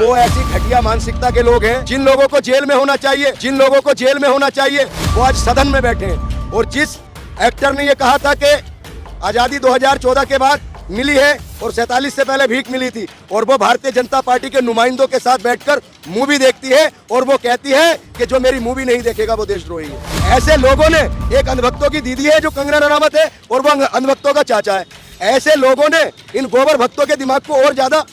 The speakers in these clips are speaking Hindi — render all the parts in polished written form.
वो ऐसी घटिया मानसिकता के लोग हैं जिन लोगों को जेल में होना चाहिए, वो आज सदन में बैठे हैं। और जिस एक्टर ने ये कहा था कि आजादी 2014 के बाद मिली है और 47 से पहले भीख मिली थी, और वो भारतीय जनता पार्टी के नुमाइंदों के साथ बैठकर मूवी देखती है और वो कहती है कि जो मेरी मूवी नहीं देखेगा वो देशद्रोही है। ऐसे लोगों ने, एक अंधभक्तों की दीदी है जो कंगना रनावत है और वो अंधभक्तों का चाचा है, ऐसे लोगों ने इन गोबर भक्तों के दिमाग को और ज्यादा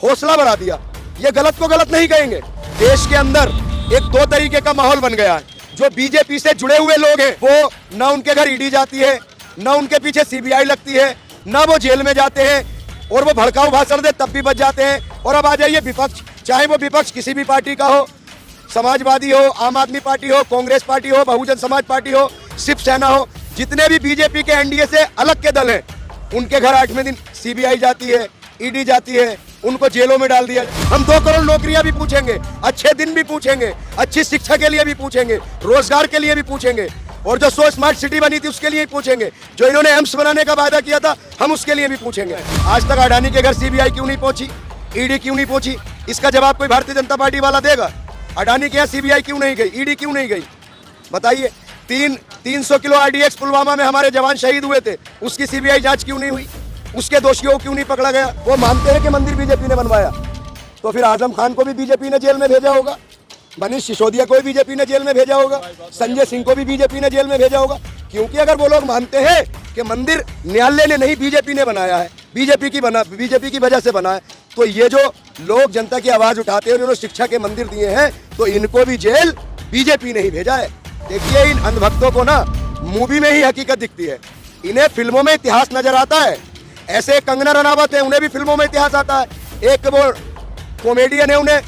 हौसला बढ़ा दिया। ये गलत को गलत नहीं कहेंगे। देश के अंदर एक दो तरीके का माहौल बन गया है। जो बीजेपी से जुड़े हुए लोग हैं वो ना उनके घर ईडी जाती है, ना उनके पीछे सीबीआई लगती है, ना वो जेल में जाते हैं, और वो भड़काऊ भाषण दे तब भी बच जाते हैं। और अब आ जाइए विपक्ष, चाहे वो विपक्ष किसी भी पार्टी का हो, समाजवादी हो, आम आदमी पार्टी हो, कांग्रेस पार्टी हो, बहुजन समाज पार्टी हो, शिवसेना हो, जितने भी बीजेपी के एनडीए से अलग के दल हैं, उनके घर 8वें दिन सीबीआई जाती है, ईडी जाती है, उनको जेलों में डाल दिया। हम 2 करोड़ नौकरियां भी पूछेंगे, अच्छे दिन भी पूछेंगे, अच्छी शिक्षा के लिए भी पूछेंगे, रोजगार के लिए भी पूछेंगे, और जो 100 स्मार्ट सिटी बनी थी उसके लिए भी पूछेंगे, जो इन्होंने एम्स बनाने का वादा किया था हम उसके लिए भी पूछेंगे। आज तक अडानी के घर सीबीआई क्यों नहीं पहुंची, ईडी क्यों नहीं पहुंची, इसका जवाब कोई भारतीय जनता पार्टी वाला देगा? अडानी के यहाँ सीबीआई क्यों नहीं गई, ईडी क्यों नहीं गई, बताइए? 300 किलो आरडीएक्स पुलवामा में हमारे जवान शहीद हुए थे, उसकी सीबीआई जांच क्यों नहीं हुई? उसके दोषियों को क्यों नहीं पकड़ा गया? वो मानते हैं कि मंदिर बीजेपी ने बनवाया, तो फिर आजम खान को भी बीजेपी ने जेल में भेजा होगा, मनीष सिसोदिया को भी बीजेपी ने जेल में भेजा होगा, संजय सिंह को भी बीजेपी ने जेल में भेजा होगा। क्योंकि अगर वो लोग मानते हैं कि मंदिर न्यायालय ने नहीं बीजेपी ने बनाया है, बीजेपी की वजह से बना है, तो ये जो लोग जनता की आवाज उठाते हैं, उन्होंने शिक्षा के मंदिर दिए हैं, तो इनको भी जेल बीजेपी ने ही भेजा है। देखिए, इन अंधभक्तों को ना मूवी में ही हकीकत दिखती है, इन्हें फिल्मों में इतिहास नजर आता है। ऐसे कंगना रनावत है, उन्हें भी फिल्मों में इतिहास आता है। एक वो कॉमेडियन है, उन्हें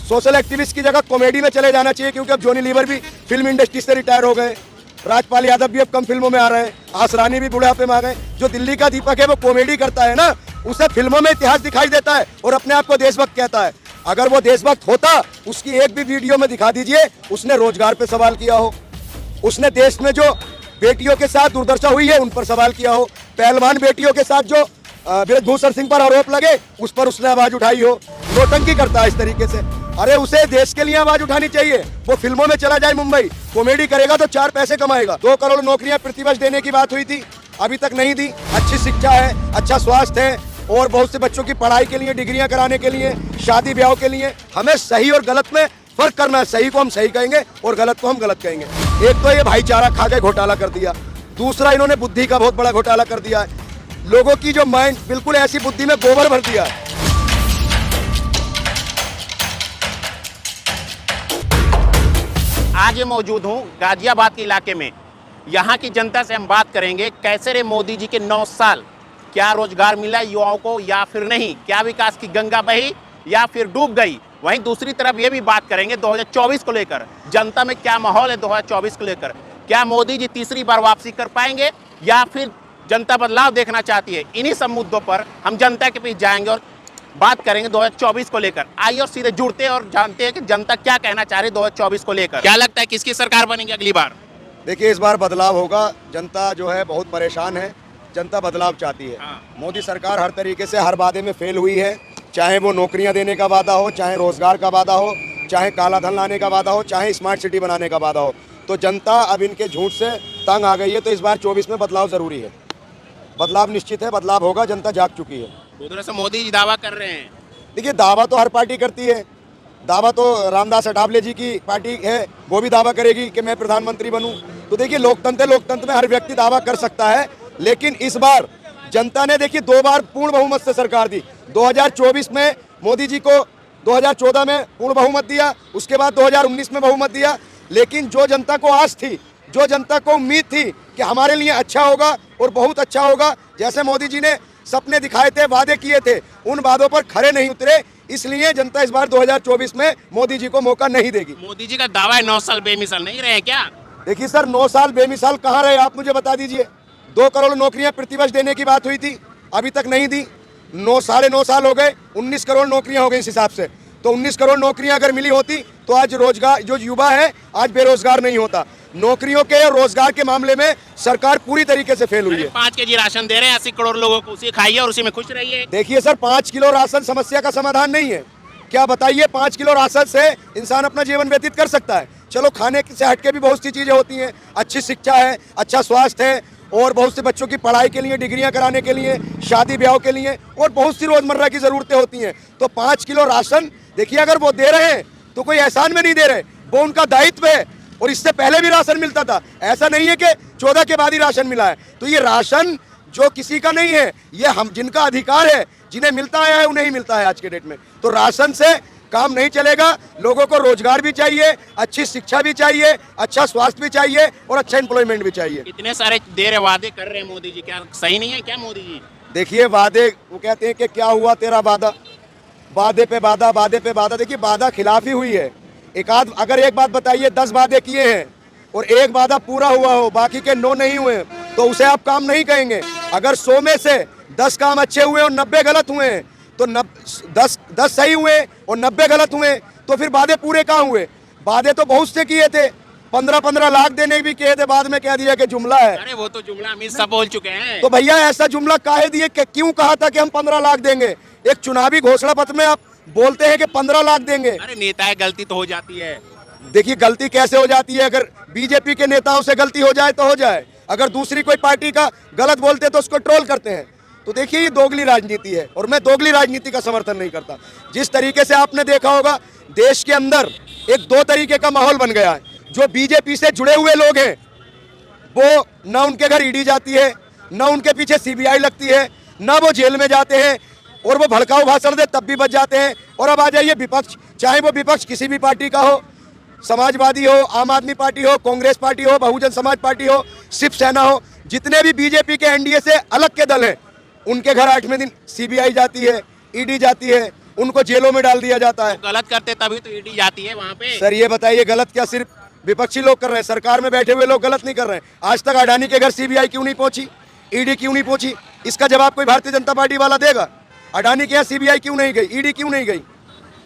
सोशल एक्टिविस्ट की जगह कॉमेडी में चले जाना चाहिए, क्योंकि अब जॉनी लीवर भी फिल्म इंडस्ट्री से रिटायर हो गए, राजपाल यादव भी अब कम फिल्मों में आ रहे हैं, आसरानी भी बुढ़ापे में आ गए। जो दिल्ली का दीपक है वो कॉमेडी करता है ना, उसे फिल्मों में इतिहास दिखाई देता है और अपने आप को देशभक्त कहता है। अगर वो देशभक्त होता, उसकी एक भी वीडियो में दिखा दीजिए उसने रोजगार पे सवाल किया हो, उसने देश में जो बेटियों के साथ दुर्दशा हुई है उन पर सवाल किया हो, पहलवान बेटियों के साथ जो बृहभूषण सिंह पर आरोप लगे उस पर उसने आवाज उठाई हो। नोटंकी करता है इस तरीके से। अरे उसे देश के लिए आवाज उठानी चाहिए, वो फिल्मों में चला जाए, मुंबई कॉमेडी करेगा तो 4 पैसे कमाएगा। 2 करोड़ नौकरियां प्रतिवर्ष देने की बात हुई थी, अभी तक नहीं दी। अच्छी शिक्षा है, अच्छा स्वास्थ्य है, और बहुत से बच्चों की पढ़ाई के लिए, डिग्रियां कराने के लिए, शादी ब्याह के लिए। हमें सही और गलत में फर्क करना है, सही को हम सही कहेंगे और गलत को हम गलत कहेंगे। एक तो ये भाईचारा खा के घोटाला कर दिया, दूसरा इन्होंने बुद्धि का बहुत बड़ा घोटाला कर दिया है। लोगों की जो माइंड, बिल्कुल ऐसी बुद्धि में गोबर भर दिया है। आज मौजूद हूँ गाजियाबाद के इलाके में। यहाँ की जनता से हम बात करेंगे, कैसे रहे मोदी जी के 9 साल, क्या रोजगार मिला युवाओं को या फिर नहीं, क्या विकास की गंगा बही या फिर डूब गई। वहीं दूसरी तरफ ये भी बात करेंगे 2024 को लेकर, जनता में क्या माहौल है 2024 को लेकर, क्या मोदी जी तीसरी बार वापसी कर पाएंगे या फिर जनता बदलाव देखना चाहती है। इन्हीं सब मुद्दों पर हम जनता के बीच जाएंगे और बात करेंगे 2024 को लेकर। आइए और सीधे जुड़ते हैं और जानते हैं कि जनता क्या कहना चाह रही है 2024 को लेकर। क्या लगता है किसकी सरकार बनेगी अगली बार? देखिए, इस बार बदलाव होगा। जनता जो है बहुत परेशान है, जनता बदलाव चाहती है। मोदी सरकार हर तरीके से हर वादे में फेल हुई है, चाहे वो नौकरियां देने का वादा हो, चाहे रोजगार का वादा हो, चाहे काला धन लाने का वादा हो, चाहे स्मार्ट सिटी बनाने का वादा हो। तो जनता अब इनके झूठ से तंग आ गई है। तो इस बार 24 में बदलाव जरूरी है, बदलाव निश्चित है, बदलाव होगा, जनता जाग चुकी है। उधर से मोदी जी दावा कर रहे हैं। देखिए, दावा तो हर पार्टी करती है, दावा तो रामदास अठावले जी की पार्टी है, वो भी दावा करेगी कि मैं प्रधानमंत्री बनूं। तो देखिए, लोकतंत्र में हर व्यक्ति दावा कर सकता है, लेकिन इस बार जनता ने देखिए 2 बार पूर्ण बहुमत से सरकार दी। 2024 में मोदी जी को 2014 में पूर्ण बहुमत दिया, उसके बाद 2019 में बहुमत दिया। लेकिन जो जनता को आस थी, जो जनता को उम्मीद थी कि हमारे लिए अच्छा होगा और बहुत अच्छा होगा, जैसे मोदी जी ने सपने दिखाए थे, वादे किए थे, उन वादों पर खरे नहीं उतरे। इसलिए जनता इस बार 2024 में मोदी जी को मौका नहीं देगी। मोदी जी का दावा है 9 साल बेमिसाल नहीं रहे क्या? देखिए सर, 9 साल बेमिसाल कहाँ रहे, आप मुझे बता दीजिए। 2 करोड़ नौकरियां प्रतिवर्ष देने की बात हुई थी, अभी तक नहीं दी। 9 साढ़े 9 साल हो गए, 19 करोड़ नौकरियां हो गई इस हिसाब से। तो 19 करोड़ नौकरियां अगर मिली होती तो आज रोजगार, जो युवा है आज बेरोजगार नहीं होता। नौकरियों के और रोजगार के मामले में सरकार पूरी तरीके से फेल हुई है। 5 केजी राशन दे रहे हैं 80 करोड़ लोगों को, उसी खाइए और उसी में खुश रहिए। देखिए सर, 5 किलो राशन समस्या का समाधान नहीं है। क्या बताइए 5 किलो राशन से इंसान अपना जीवन व्यतीत कर सकता है? चलो खाने से हटके भी बहुत सी चीज़ें होती हैं, अच्छी शिक्षा है, अच्छा स्वास्थ्य है, और बहुत से बच्चों की पढ़ाई के लिए, डिग्रियां कराने के लिए, शादी ब्याह के लिए, और बहुत सी रोज़मर्रा की ज़रूरतें होती हैं। तो 5 किलो राशन देखिए, अगर वो दे रहे हैं तो कोई एहसान में नहीं दे रहे, वो उनका दायित्व है। और इससे पहले भी राशन मिलता था, ऐसा नहीं है कि 14 के बाद ही राशन मिला है। तो ये राशन जो किसी का नहीं है, ये हम जिनका अधिकार है, जिन्हें मिलता आया है, उन्हें ही मिलता है आज के डेट में। तो राशन से काम नहीं चलेगा, लोगों को रोजगार भी चाहिए, अच्छी शिक्षा भी चाहिए, अच्छा स्वास्थ्य भी चाहिए, और अच्छा एम्प्लॉयमेंट भी चाहिए। इतने सारे दे रहे वादे कर रहे हैं मोदी जी, क्या सही नहीं है क्या मोदी जी? देखिए वादे, वो कहते हैं कि क्या हुआ तेरा वादा, वादे पे वादा, वादे पे वादा। देखिए वादा खिलाफ ही हुई है। अगर एक बात बताइए, 10 वादे किए हैं और एक वादा पूरा हुआ हो, बाकी के 9 नहीं हुए, तो उसे आप काम नहीं कहेंगे। अगर 100 में से 10 काम अच्छे हुए और 90 गलत हुए हैं, तो 10 सही हुए और 90 गलत हुए, तो फिर वादे पूरे कहाँ हुए? वादे तो बहुत से किए थे, 15-15 लाख देने भी किए थे, बाद में कह दिया कि जुमला है। अरे वो तो जुमला अमित सब बोल चुके हैं। तो भैया ऐसा जुमला काहे दिए कि क्यों कहा था कि हम 15 लाख देंगे? एक चुनावी घोषणा पत्र में आप बोलते हैं कि 15 लाख देंगे। अरे नेता है, गलती तो हो जाती है। देखिए गलती कैसे हो जाती है? अगर बीजेपी के नेताओं से गलती हो जाए तो हो जाए, अगर दूसरी कोई पार्टी का गलत बोलते तो उसको ट्रोल करते हैं। तो देखिए ये दोगली राजनीति है, और मैं दोगली राजनीति का समर्थन नहीं करता। जिस तरीके से आपने देखा होगा, देश के अंदर एक 2 तरीके का माहौल बन गया है। जो बीजेपी से जुड़े हुए लोग हैं, वो ना उनके घर ईडी जाती है, ना उनके पीछे सीबीआई लगती है, ना वो जेल में जाते हैं, और वो भड़काऊ भाषण दे तब भी बच जाते हैं। और अब आ जाइए विपक्ष, चाहे वो विपक्ष किसी भी पार्टी का हो, समाजवादी हो, आम आदमी पार्टी हो, कांग्रेस पार्टी हो, बहुजन समाज पार्टी हो, शिवसेना हो, जितने भी बीजेपी के एनडीए से अलग के दल हैं, उनके घर 8वें दिन सीबीआई जाती है, ईडी जाती है, उनको जेलों में डाल दिया जाता है। तो गलत करते तभी तो ईडी जाती है वहाँ पे। सर ये बताइए, गलत क्या सिर्फ विपक्षी लोग कर रहे हैं? सरकार में बैठे हुए लोग गलत नहीं कर रहे हैं? आज तक अडानी के घर सीबीआई क्यों नहीं पहुंची, ईडी क्यों नहीं पहुंची? इसका जवाब कोई भारतीय जनता पार्टी वाला देगा? अडानी के यहाँ सीबीआई क्यों नहीं गई, ईडी क्यों नहीं गई?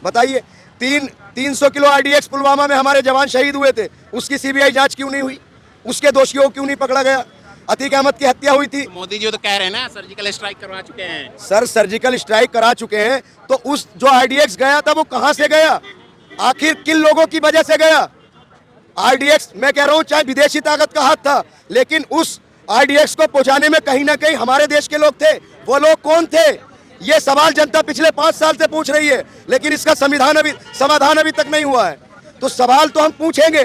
बताइए। 300 किलो आरडीएक्स पुलवामा में हमारे जवान शहीद हुए थे, उसकी सीबीआई जांच क्यों नहीं हुई? उसके दोषियों को क्यों नहीं पकड़ा गया? अतीक अहमद की हत्या हुई थी, तो मोदी जी तो कह रहे हैं ना सर्जिकल स्ट्राइक करवा चुके हैं। सर सर्जिकल स्ट्राइक करा चुके हैं, तो उस जो आरडीएक्स गया था वो कहां से गया? आखिर किन लोगों की वजह से गया आरडीएक्स? मैं कह रहा हूं चाहे विदेशी ताकत का हाथ था, लेकिन उस आरडीएक्स को पहुंचाने में कहीं ना कहीं हमारे देश के लोग थे। वो लोग कौन थे? ये सवाल जनता पिछले 5 साल से पूछ रही है, लेकिन इसका समाधान अभी तक नहीं हुआ है। तो सवाल तो हम पूछेंगे।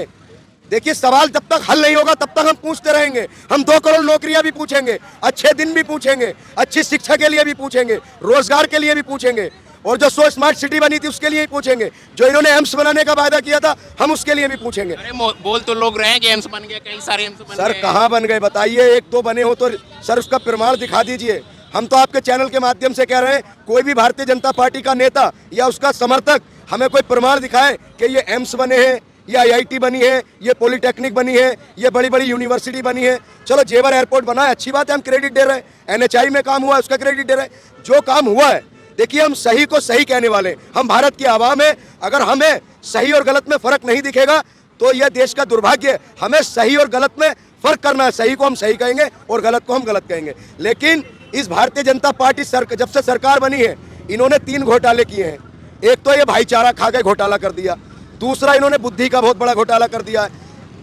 देखिए सवाल जब तक हल नहीं होगा तब तक हम पूछते रहेंगे। हम 2 करोड़ नौकरियां भी पूछेंगे, अच्छे दिन भी पूछेंगे, अच्छी शिक्षा के लिए भी पूछेंगे, रोजगार के लिए भी पूछेंगे, और जो सो स्मार्ट सिटी बनी थी उसके लिए भी पूछेंगे, जो इन्होंने एम्स बनाने का वायदा किया था हम उसके लिए भी पूछेंगे। अरे बोल तो लोग रहे हैं कि एम्स बन गए, कई सारे एम्स बन गए। सर कहाँ बन गए बताइए? 1-2 बने हो तो सर उसका प्रमाण दिखा दीजिए। हम तो आपके चैनल के माध्यम से कह रहे हैं, कोई भी भारतीय जनता पार्टी का नेता या उसका समर्थक हमें कोई प्रमाण दिखाए कि ये एम्स बने हैं, ये आईआईटी बनी है, ये पॉलिटेक्निक बनी है, ये बड़ी बड़ी यूनिवर्सिटी बनी है। चलो जेवर एयरपोर्ट बना है, अच्छी बात है, हम क्रेडिट दे रहे हैं। एनएचआई में काम हुआ है, उसका क्रेडिट दे रहे हैं। जो काम हुआ है, देखिए हम सही को सही कहने वाले हैं। हम भारत की आवाम है, अगर हमें सही और गलत में फर्क नहीं दिखेगा तो यह देश का दुर्भाग्य है। हमें सही और गलत में फर्क करना है, सही को हम सही कहेंगे और गलत को हम गलत कहेंगे। लेकिन इस भारतीय जनता पार्टी जब से सरकार बनी है, इन्होंने 3 घोटाले किए हैं। एक तो ये भाईचारा खा के घोटाला कर दिया, दूसरा इन्होंने बुद्धि का बहुत बड़ा घोटाला कर दिया है।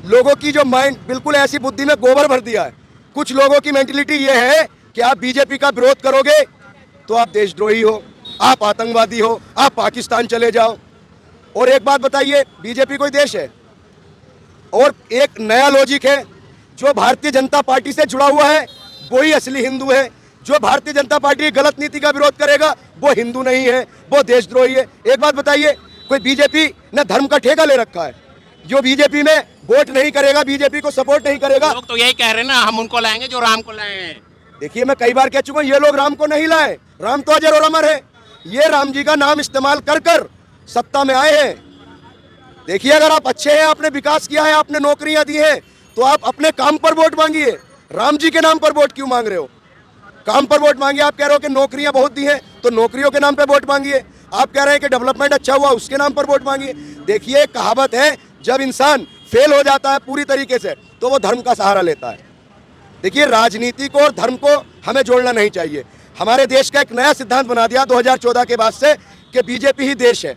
लोगों की जो माइंड बिल्कुल ऐसी बुद्धि में गोबर भर दिया है। कुछ लोगों की मेंटलिटी ये है कि आप बीजेपी का विरोध करोगे तो आप देशद्रोही हो, आप आतंकवादी हो, आप पाकिस्तान चले जाओ। और एक बात बताइए, बीजेपी कोई देश है? और एक नया लॉजिक है, जो भारतीय जनता पार्टी से जुड़ा हुआ है वही असली हिंदू है। जो भारतीय जनता पार्टी की गलत नीति का विरोध करेगा वो हिंदू नहीं है, वो देशद्रोही है। एक बात बताइए, कोई बीजेपी ने धर्म का ठेका ले रखा है? जो बीजेपी में वोट नहीं करेगा, बीजेपी को सपोर्ट नहीं करेगा, लोग तो यही कह रहे हैं ना, हम उनको लाएंगे जो राम को लाए हैं। देखिए मैं कई बार कह चुका हूं, ये लोग राम को नहीं लाए, राम तो अजर और अमर है। ये राम जी का नाम इस्तेमाल कर कर सत्ता में आए हैं। देखिए अगर आप अच्छे हैं, आपने विकास किया है, आपने नौकरियां दी हैं, तो आप अपने काम पर वोट मांगिए। राम जी के नाम पर वोट क्यों मांग रहे हो? काम पर वोट मांगिए। आप कह रहे हो कि नौकरियां बहुत दी हैं, तो नौकरियों के नाम पे वोट मांगिए। आप कह रहे हैं कि डेवलपमेंट अच्छा हुआ, उसके नाम पर वोट मांगिए। देखिए कहावत है, जब इंसान फेल हो जाता है पूरी तरीके से तो वो धर्म का सहारा लेता है। देखिए राजनीति को और धर्म को हमें जोड़ना नहीं चाहिए। हमारे देश का एक नया सिद्धांत बना दिया 2014 के बाद से कि बीजेपी ही देश है।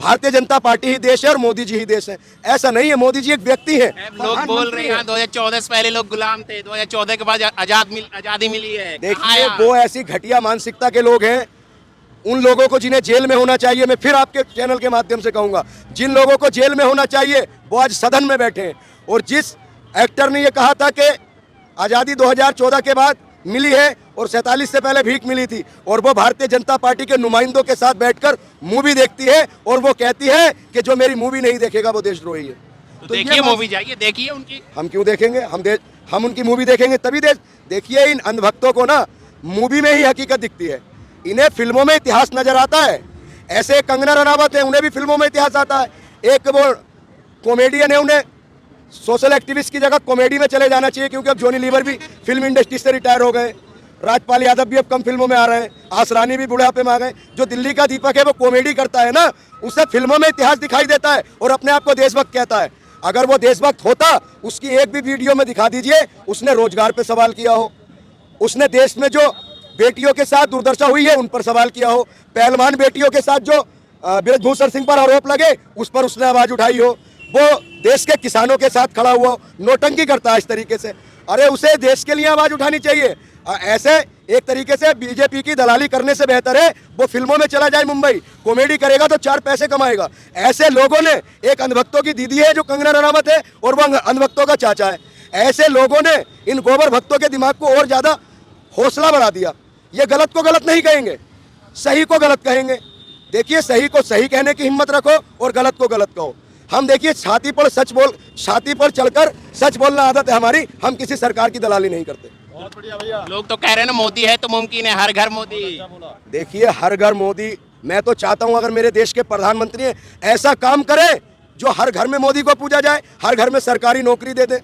भारतीय जनता पार्टी ही देश है और मोदी जी ही देश है। ऐसा नहीं है, मोदी जी एक व्यक्ति है। लोग बोल रहे हैं 2014 से पहले लोग गुलाम थे, 2014 के बाद आजादी मिली है। कहाँ देखिए है? वो ऐसी घटिया मानसिकता के लोग हैं, उन लोगों को जिन्हें जेल में होना चाहिए, मैं फिर आपके चैनल के माध्यम से कहूंगा, जिन लोगों को जेल में होना चाहिए वो आज सदन में बैठे हैं। और जिस एक्टर ने ये कहा था कि आज़ादी 2014 के बाद मिली है और 47 से पहले भीख मिली थी, और वो भारतीय जनता पार्टी के नुमाइंदों के साथ बैठकर मूवी देखती है और वो कहती है कि जो मेरी मूवी नहीं देखेगा वो देशद्रोही है। तो देखिए मूवी, जाइए देखिए उनकी। हम क्यों देखेंगे? हम उनकी मूवी देखेंगे तभी देखिए इन अंधभक्तों को ना मूवी में ही हकीकत दिखती है, इन्हें फिल्मों में इतिहास नजर आता है। ऐसे कंगना रनावत है, उन्हें भी फिल्मों में इतिहास आता है। एक वो कॉमेडियन है, उन्हें सोशल एक्टिविस्ट की जगह कॉमेडी में चले जाना चाहिए, क्योंकि अब जॉनी लीवर भी फिल्म इंडस्ट्री से रिटायर हो गए, राजपाल यादव भी अब कम फिल्मों में आ रहे हैं, आसरानी भी बुढ़ापे में आ गए। जो दिल्ली का दीपक है वो कॉमेडी करता है ना, उसे फिल्मों में इतिहास दिखाई देता है और अपने आप को देशभक्त कहता है। अगर वो देशभक्त होता, उसकी एक भी वीडियो में दिखा दीजिए उसने रोजगार पे सवाल किया हो, उसने देश में जो बेटियों के साथ दुर्दशा हुई है उन पर सवाल किया हो, पहलवान बेटियों के साथ जो बृजभूषण सिंह पर आरोप लगे उस पर उसने आवाज उठाई हो, वो देश के किसानों के साथ खड़ा हुआ हो। नोटंकी करता है इस तरीके से, अरे उसे देश के लिए आवाज उठानी चाहिए। ऐसे एक तरीके से बीजेपी की दलाली करने से बेहतर है वो फिल्मों में चला जाए, मुंबई कॉमेडी करेगा तो 4 पैसे कमाएगा। ऐसे लोगों ने, एक अंधभक्तों की दीदी है जो कंगना रनावत है और वह अंधभक्तों का चाचा है, ऐसे लोगों ने इन गोबर भक्तों के दिमाग को और ज्यादा हौसला बढ़ा दिया। ये गलत को गलत नहीं कहेंगे, सही को गलत कहेंगे। देखिए सही को सही कहने की हिम्मत रखो और गलत को गलत कहो। हम देखिए छाती पर चलकर सच बोलना आदत है हमारी, हम किसी सरकार की दलाली नहीं करते। लोग तो कह रहे हैं ना मोदी है तो मुमकिन है, हर घर मोदी। देखिए हर घर मोदी, मैं तो चाहता हूं अगर मेरे देश के प्रधानमंत्री हैं ऐसा काम करें जो हर घर में मोदी को पूजा जाए, हर घर में सरकारी नौकरी दे दे,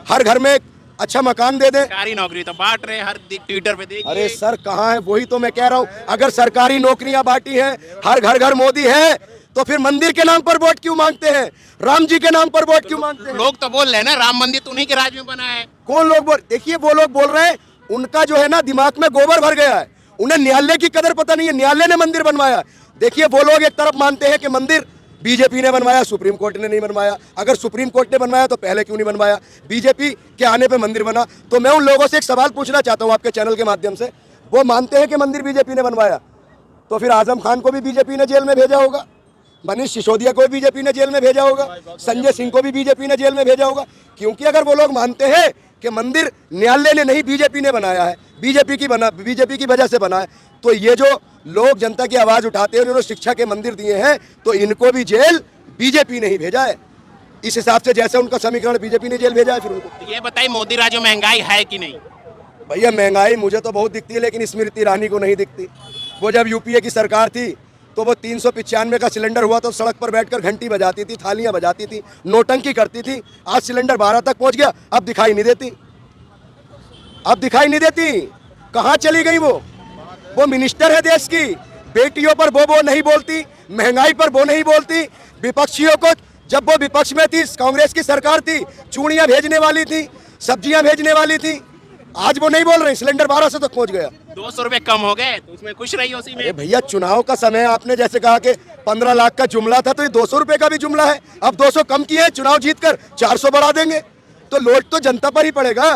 हर घर में अच्छा मकान दे दे। सरकारी नौकरी तो बांट रहे हैं, हर ट्विटर पे देखिए। अरे सर कहाँ है, वही तो मैं कह रहा हूँ। अगर सरकारी नौकरियां बांटी हैं, हर घर मोदी है, तो फिर मंदिर के नाम पर वोट क्यों मांगते हैं? राम जी के नाम पर वोट क्यों मांगते हैं? लोग तो बोल रहे हैं ना राम मंदिर तो उन्हीं के राज में बना है। कौन लोग बोल? देखिए वो लोग बोल रहे हैं, उनका जो है ना दिमाग में गोबर भर गया है, उन्हें न्यायालय की कदर पता नहीं है, न्यायालय ने मंदिर बनवाया। देखिए वो लोग एक तरफ मानते हैं कि मंदिर बीजेपी ने बनवाया, सुप्रीम कोर्ट ने नहीं बनवाया। अगर सुप्रीम कोर्ट ने बनवाया तो पहले क्यों नहीं बनवाया? बीजेपी के आने पे मंदिर बना। तो मैं उन लोगों से एक सवाल पूछना चाहता हूं आपके चैनल के माध्यम से, वो मानते हैं कि मंदिर बीजेपी ने बनवाया, तो फिर आजम खान को भी बीजेपी ने जेल में भेजा होगा, मनीष सिसोदिया को भी बीजेपी ने जेल में भेजा होगा, संजय सिंह को भी बीजेपी ने जेल में भेजा होगा। क्योंकि अगर वो लोग मानते हैं कि मंदिर न्यायालय ने नहीं बीजेपी ने बनाया है, बीजेपी की वजह से बना है, तो ये जो लोग जनता की आवाज उठाते हैं, उन्होंने शिक्षा के मंदिर दिए हैं, तो इनको भी जेल बीजेपी ने ही भेजा है। इस हिसाब से जैसे उनका समीकरण बीजेपी ने जेल भेजा है, फिर उनको ये बताइए मोदी राज में महंगाई है कि नहीं? भैया महंगाई मुझे तो बहुत दिखती है, लेकिन स्मृति ईरानी को नहीं दिखती। वो जब यूपीए की सरकार थी तो वो 395 का सिलेंडर हुआ तो सड़क पर बैठकर घंटी बजाती थी, थालियां बजाती थी, नोटंकी करती थी। आज सिलेंडर 12 तक पहुंच गया, अब दिखाई नहीं देती, अब दिखाई नहीं देती। कहाँ चली गई वो मिनिस्टर है देश की, बेटियों पर वो नहीं बोलती, महंगाई पर वो नहीं बोलती। विपक्षियों को, जब वो विपक्ष में थी, कांग्रेस की सरकार थी, चूड़ियां भेजने वाली थी, सब्जियां भेजने वाली थी, आज वो नहीं बोल रही। सिलेंडर 1200 तक पहुंच गया, 200 रुपए कम हो गए, तो उसमें खुश रही उसी में। भैया चुनाव का समय, आपने जैसे कहा कि 15 लाख का जुमला था, तो ये 200 रुपए का भी जुमला है। अब 200 कम किए, चुनाव जीतकर 400 बढ़ा देंगे, तो लोड तो जनता पर ही पड़ेगा।